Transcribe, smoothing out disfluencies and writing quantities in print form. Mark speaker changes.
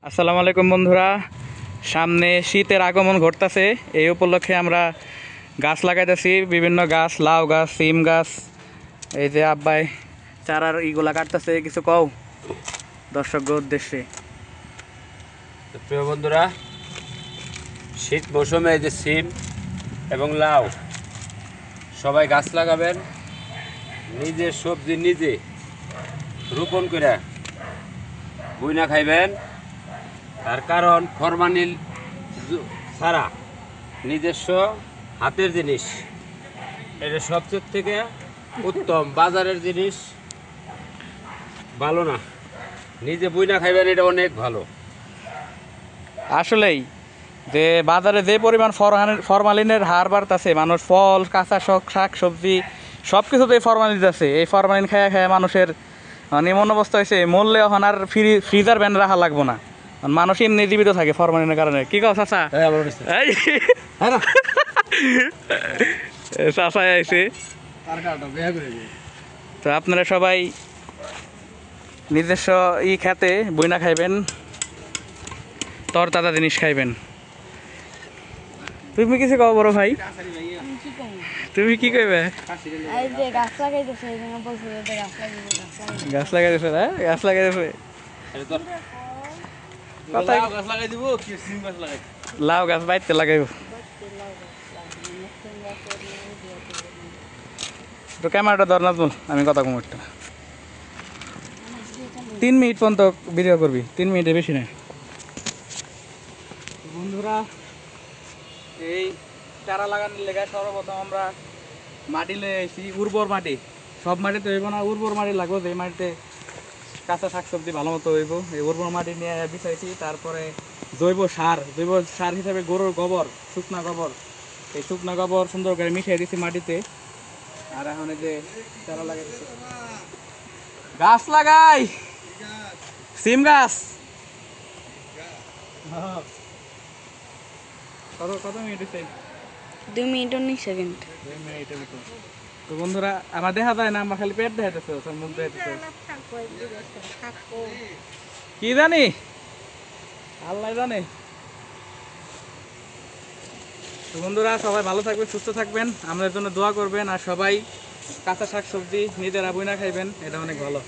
Speaker 1: আসসালামু আলাইকুম বন্ধুরা, সামনে শীতের আগমন ঘটতেছে। এই উপলক্ষে আমরা গাছ লাগাইতেছি, বিভিন্ন গাছ, লাউ গাছ, সিম গাছ। এই যে আব্বাই চারার ইগুলা কাটতেছে, কিছু কও দর্শকদের উদ্দেশ্যে।
Speaker 2: প্রিয় বন্ধুরা, শীত মৌসুমে এই যে সিম এবং লাউ, সবাই গাছ লাগাবেন, নিজের সবজি নিজে রোপণ করে বুইনা খাইবেন। তার কারণ ফরমালিন ছাড়া নিজস্ব হাতের জিনিস এটা সবচেয়ে থেকে উত্তম। বাজারের জিনিস ভালো না, নিজে বুইনা খাইবেন, এটা অনেক ভালো।
Speaker 1: আসলেই যে বাজারে যে পরিমাণ ফরমালিনের হার বাড়তেছে, মানুষ ফল, কাঁচা শাক সবজি সব কিছুতেই ফরমালিন আছে। এই ফরমালিন খায়া খায়া মানুষের এমন অবস্থা হয়েছে, মরলে এখন আর ফ্রিজার ব্যান রাখা লাগবো না, মানুষ এমনি জীবিত থাকে ফরমালিনের কারণে। কি কও চাচা? চাচা আইছে। তো আপনারা সবাই নিজস্ব খেতে বইনা খাইবেন, তরতাজা জিনিস খাইবেন। তুমি কিছু কও বড় ভাই? তুমি কি কইবে? গাছ লাগাইতেছে, গাছ লাগাইতেছে। লাউ গাছ বাইতে লাগাইব। তো ক্যামেরাটা ধর নাজমুল, আমি কথা কম একটা 3 মিনিট পর্যন্ত ভিডিও করবি, 3 মিনিটের বেশি নয়। বন্ধুরা, এই চারা লাগানোর লেগে সর্বপ্রথম আমরা মাটি লয়ে আইছি, উর্বর মাটি। সব মাটিতে হইব না, উর্বর মাটি লাগবে, যে মাটিতে কাঁচা শাকসবজি ভালো মতো হইব। এই উর্বর মাটি নিয়ে বিছাইছি। তারপরে জৈব সার হিসাবে গরুর গোবর, শুকনা গোবর, এই শুকনা গোবর সুন্দর করে মিশিয়ে দিছি মাটিতে। আর এখন এই যে চারা লাগাইছি, গাছ লাগাই, সিম গাছ। কত মিনিট হয়েছে?
Speaker 3: 2 মিনিট 19 সেকেন্ড।
Speaker 1: 2 মিনিটের মতো। তো বন্ধুরা, আমার দেখা যায় না, আমার খালি পেট দেখাইতেছে, মুখ দেখাইতেছে, কি জানি, আল্লাহ জানে। তো বন্ধুরা, সবাই ভালো থাকবেন, সুস্থ থাকবেন, আমাদের জন্য দোয়া করবেন। আর সবাই কাঁচা শাক সবজি নিজেরা বুইনা খাইবেন, এটা অনেক ভালো।